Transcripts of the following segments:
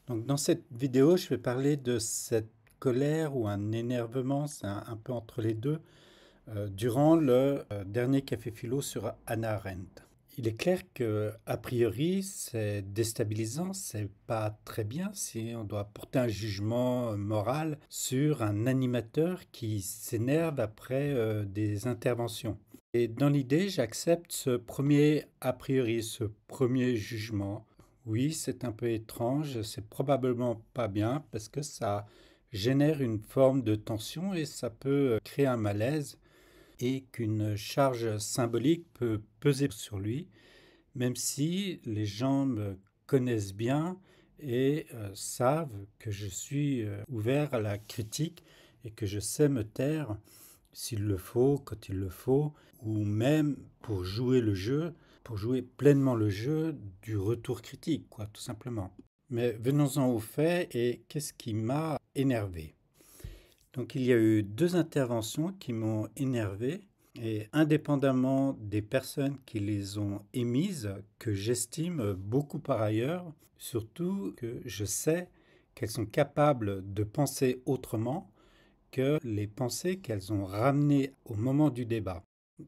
Donc dans cette vidéo, je vais parler de cette colère ou un énervement, c'est un peu entre les deux, durant le dernier café philo sur Hannah Arendt. Il est clair que, a priori, c'est déstabilisant, c'est pas très bien si on doit porter un jugement moral sur un animateur qui s'énerve après des interventions. Et dans l'idée, j'accepte ce premier a priori, ce premier jugement. Oui, c'est un peu étrange, c'est probablement pas bien parce que ça génère une forme de tension et ça peut créer un malaise et qu'une charge symbolique peut peser sur lui, même si les gens me connaissent bien et savent que je suis ouvert à la critique et que je sais me taire s'il le faut, quand il le faut, ou même pour jouer le jeu, pour jouer pleinement le jeu du retour critique, quoi, tout simplement. Mais venons-en aux faits et qu'est-ce qui m'a énervé? Donc il y a eu deux interventions qui m'ont énervé et indépendamment des personnes qui les ont émises, que j'estime beaucoup par ailleurs, surtout que je sais qu'elles sont capables de penser autrement que les pensées qu'elles ont ramenées au moment du débat.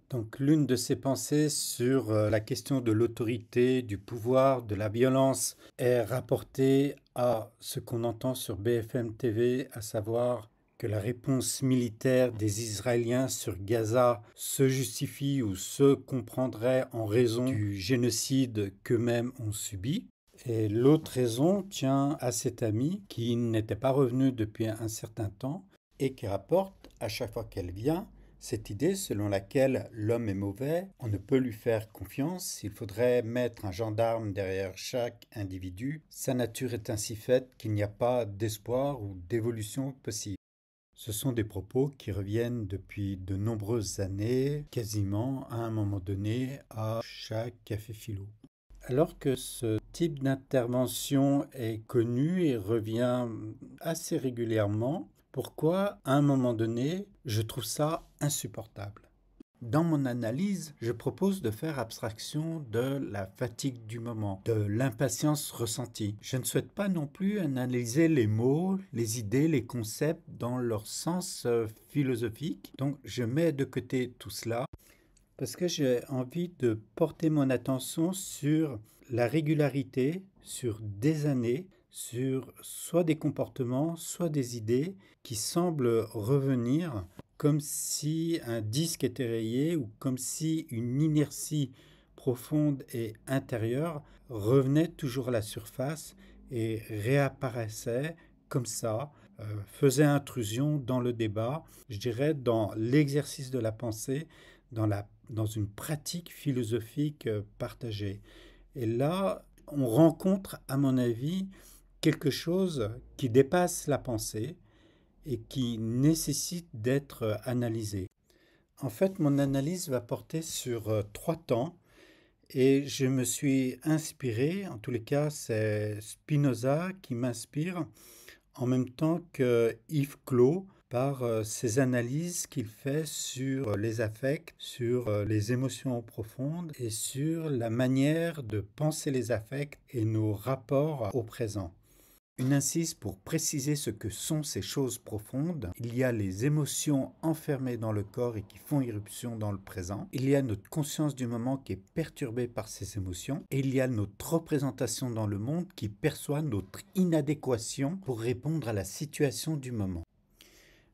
Donc l'une de ces pensées sur la question de l'autorité, du pouvoir, de la violence est rapportée à ce qu'on entend sur BFM TV, à savoir que la réponse militaire des Israéliens sur Gaza se justifie ou se comprendrait en raison du génocide qu'eux-mêmes ont subi. Et l'autre raison tient à cette amie qui n'était pas revenue depuis un certain temps et qui rapporte à chaque fois qu'elle vient cette idée selon laquelle l'homme est mauvais, on ne peut lui faire confiance, il faudrait mettre un gendarme derrière chaque individu, sa nature est ainsi faite qu'il n'y a pas d'espoir ou d'évolution possible. Ce sont des propos qui reviennent depuis de nombreuses années, quasiment à un moment donné, à chaque café philo. Alors que ce type d'intervention est connu et revient assez régulièrement, pourquoi, à un moment donné, je trouve ça insupportable? Dans mon analyse, je propose de faire abstraction de la fatigue du moment, de l'impatience ressentie. Je ne souhaite pas non plus analyser les mots, les idées, les concepts dans leur sens philosophique. Donc je mets de côté tout cela parce que j'ai envie de porter mon attention sur la régularité, sur des années, sur soit des comportements, soit des idées qui semblent revenir comme si un disque était rayé ou comme si une inertie profonde et intérieure revenait toujours à la surface et réapparaissait comme ça, faisait intrusion dans le débat, je dirais dans l'exercice de la pensée, dans une pratique philosophique partagée. Et là, on rencontre, à mon avis, quelque chose qui dépasse la pensée et qui nécessite d'être analysé. En fait, mon analyse va porter sur trois temps et je me suis inspiré, en tous les cas, c'est Spinoza qui m'inspire, en même temps que Yves Clos, par ses analyses qu'il fait sur les affects, sur les émotions profondes et sur la manière de penser les affects et nos rapports au présent. Une incise pour préciser ce que sont ces choses profondes. Il y a les émotions enfermées dans le corps et qui font irruption dans le présent. Il y a notre conscience du moment qui est perturbée par ces émotions. Et il y a notre représentation dans le monde qui perçoit notre inadéquation pour répondre à la situation du moment.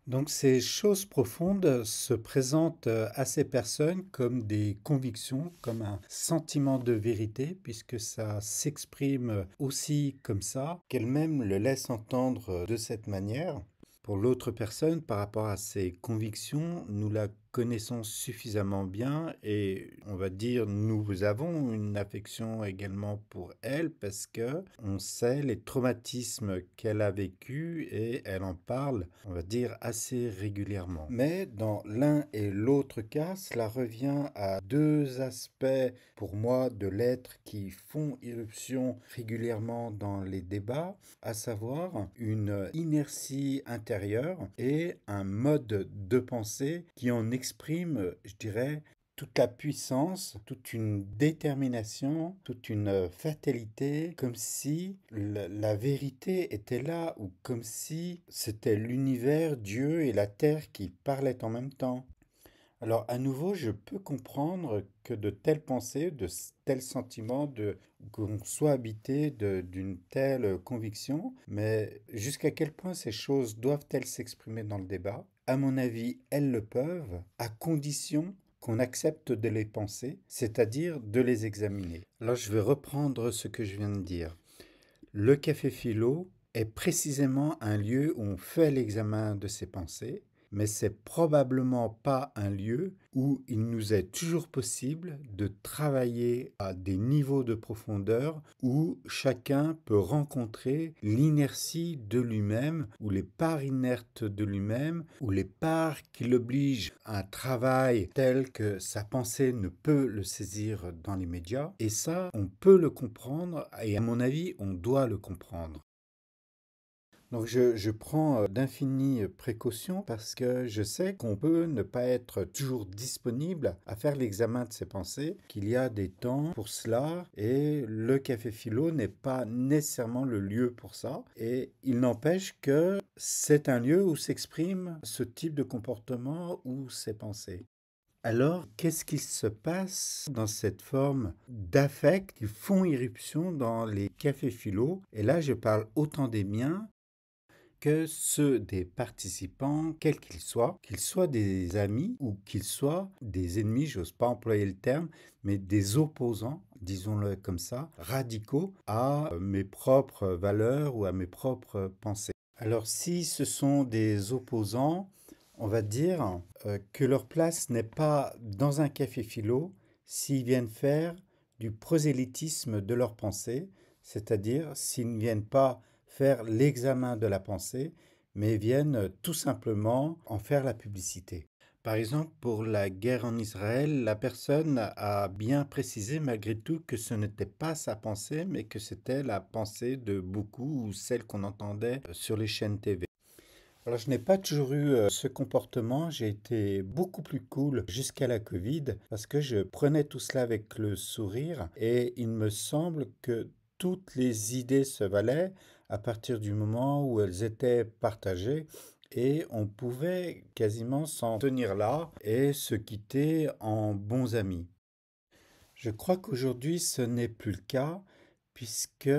Donc ces choses profondes se présentent à ces personnes comme des convictions, comme un sentiment de vérité, puisque ça s'exprime aussi comme ça, qu'elle-même le laisse entendre de cette manière. Pour l'autre personne, par rapport à ses convictions, nous la connaissons suffisamment bien et on va dire nous avons une affection également pour elle parce que on sait les traumatismes qu'elle a vécus et elle en parle, on va dire assez régulièrement. Mais dans l'un et l'autre cas, cela revient à deux aspects pour moi de l'être qui font irruption régulièrement dans les débats, à savoir une inertie intérieure et un mode de pensée qui en exprime, je dirais, toute la puissance, toute une détermination, toute une fatalité, comme si la vérité était là, ou comme si c'était l'univers, Dieu et la terre qui parlaient en même temps. Alors, à nouveau, je peux comprendre que de telles pensées, tels sentiments, qu'on soit habité d'une telle conviction, mais jusqu'à quel point ces choses doivent-elles s'exprimer dans le débat? À mon avis, elles le peuvent, à condition qu'on accepte de les penser, c'est-à-dire de les examiner. Alors, je vais reprendre ce que je viens de dire. Le café philo est précisément un lieu où on fait l'examen de ses pensées, mais c'est probablement pas un lieu où il nous est toujours possible de travailler à des niveaux de profondeur où chacun peut rencontrer l'inertie de lui-même, ou les parts inertes de lui-même, ou les parts qui l'obligent à un travail tel que sa pensée ne peut le saisir dans l'immédiat. Et ça, on peut le comprendre, et à mon avis, on doit le comprendre. Donc je prends d'infinies précautions parce que je sais qu'on peut ne pas être toujours disponible à faire l'examen de ses pensées, qu'il y a des temps pour cela et le café philo n'est pas nécessairement le lieu pour ça. Et il n'empêche que c'est un lieu où s'exprime ce type de comportement ou ces pensées. Alors, qu'est-ce qui se passe dans cette forme d'affect qui font irruption dans les cafés philo? Et là, je parle autant des miens que ceux des participants, quels qu'ils soient des amis ou qu'ils soient des ennemis, j'ose pas employer le terme, mais des opposants, disons-le comme ça, radicaux à mes propres valeurs ou à mes propres pensées. Alors si ce sont des opposants, on va dire que leur place n'est pas dans un café philo s'ils viennent faire du prosélytisme de leur pensée, c'est-à-dire s'ils ne viennent pas faire l'examen de la pensée, mais viennent tout simplement en faire la publicité. Par exemple, pour la guerre en Israël, la personne a bien précisé malgré tout que ce n'était pas sa pensée, mais que c'était la pensée de beaucoup ou celle qu'on entendait sur les chaînes TV. Alors, je n'ai pas toujours eu ce comportement. J'ai été beaucoup plus cool jusqu'à la Covid parce que je prenais tout cela avec le sourire et il me semble que toutes les idées se valaient à partir du moment où elles étaient partagées et on pouvait quasiment s'en tenir là et se quitter en bons amis. Je crois qu'aujourd'hui ce n'est plus le cas puisque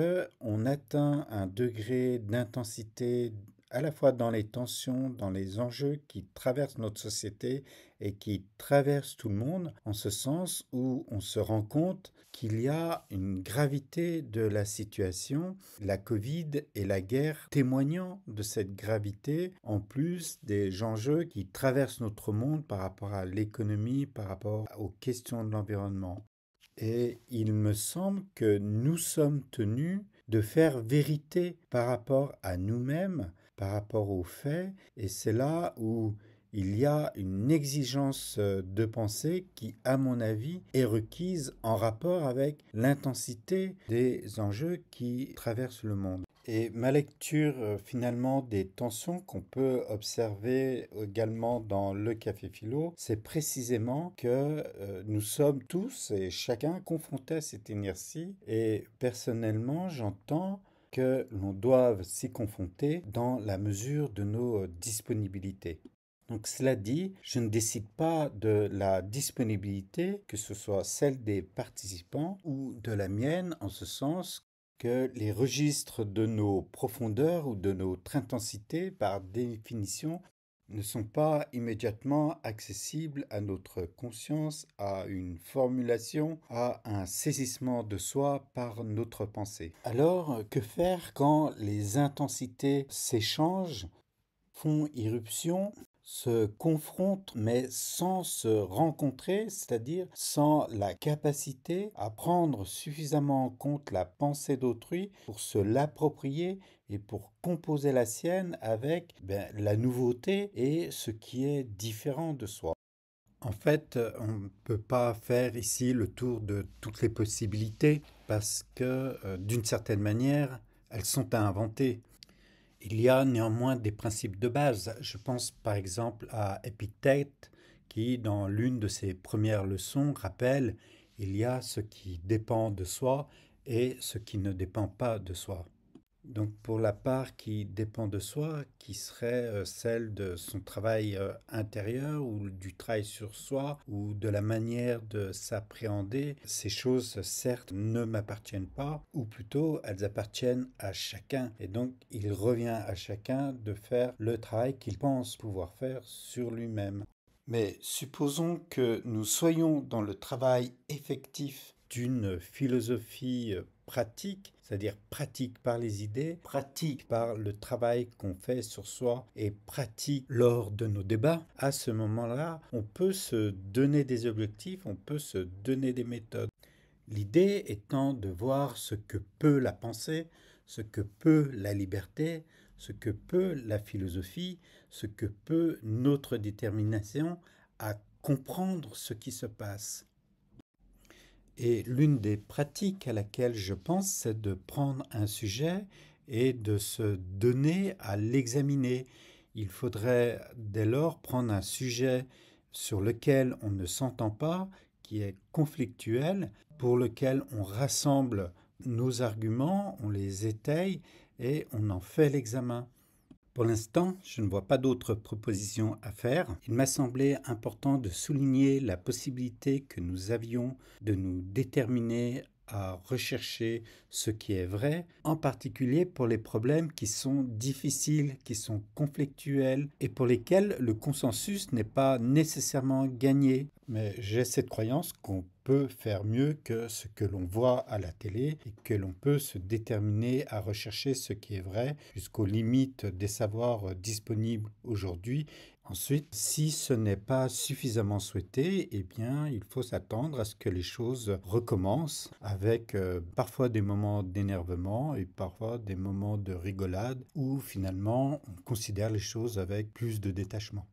on atteint un degré d'intensité à la fois dans les tensions, dans les enjeux qui traversent notre société et qui traversent tout le monde, en ce sens où on se rend compte qu'il y a une gravité de la situation, la Covid et la guerre témoignant de cette gravité, en plus des enjeux qui traversent notre monde par rapport à l'économie, par rapport aux questions de l'environnement. Et il me semble que nous sommes tenus de faire vérité par rapport à nous-mêmes, par rapport aux faits, et c'est là où il y a une exigence de pensée qui, à mon avis, est requise en rapport avec l'intensité des enjeux qui traversent le monde. Et ma lecture finalement des tensions qu'on peut observer également dans le café philo, c'est précisément que nous sommes tous et chacun confrontés à cette inertie. Et personnellement, j'entends que l'on doive s'y confronter dans la mesure de nos disponibilités. Donc cela dit, je ne décide pas de la disponibilité, que ce soit celle des participants ou de la mienne, en ce sens que les registres de nos profondeurs ou de notre intensité, par définition, ne sont pas immédiatement accessibles à notre conscience, à une formulation, à un saisissement de soi par notre pensée. Alors, que faire quand les intensités s'échangent, font irruption, se confrontent, mais sans se rencontrer, c'est-à-dire sans la capacité à prendre suffisamment en compte la pensée d'autrui pour se l'approprier et pour composer la sienne avec la nouveauté et ce qui est différent de soi. En fait, on ne peut pas faire ici le tour de toutes les possibilités parce que, d'une certaine manière, elles sont à inventer. Il y a néanmoins des principes de base. Je pense par exemple à Épictète qui, dans l'une de ses premières leçons, rappelle il y a ce qui dépend de soi et ce qui ne dépend pas de soi. Donc pour la part qui dépend de soi, qui serait celle de son travail intérieur ou du travail sur soi ou de la manière de s'appréhender, ces choses certes ne m'appartiennent pas, ou plutôt elles appartiennent à chacun. Et donc il revient à chacun de faire le travail qu'il pense pouvoir faire sur lui-même. Mais supposons que nous soyons dans le travail effectif d'une philosophie pratique, c'est-à-dire pratique par les idées, pratique par le travail qu'on fait sur soi et pratique lors de nos débats. À ce moment-là, on peut se donner des objectifs, on peut se donner des méthodes. L'idée étant de voir ce que peut la pensée, ce que peut la liberté, ce que peut la philosophie, ce que peut notre détermination à comprendre ce qui se passe. Et l'une des pratiques à laquelle je pense, c'est de prendre un sujet et de se donner à l'examiner. Il faudrait dès lors prendre un sujet sur lequel on ne s'entend pas, qui est conflictuel, pour lequel on rassemble nos arguments, on les étaye et on en fait l'examen. Pour l'instant, je ne vois pas d'autres propositions à faire. Il m'a semblé important de souligner la possibilité que nous avions de nous déterminer à rechercher ce qui est vrai, en particulier pour les problèmes qui sont difficiles, qui sont conflictuels et pour lesquels le consensus n'est pas nécessairement gagné. Mais j'ai cette croyance qu'on peut faire mieux que ce que l'on voit à la télé et que l'on peut se déterminer à rechercher ce qui est vrai jusqu'aux limites des savoirs disponibles aujourd'hui. Ensuite, si ce n'est pas suffisamment souhaité, eh bien, il faut s'attendre à ce que les choses recommencent avec parfois des moments d'énervement et parfois des moments de rigolade où finalement on considère les choses avec plus de détachement.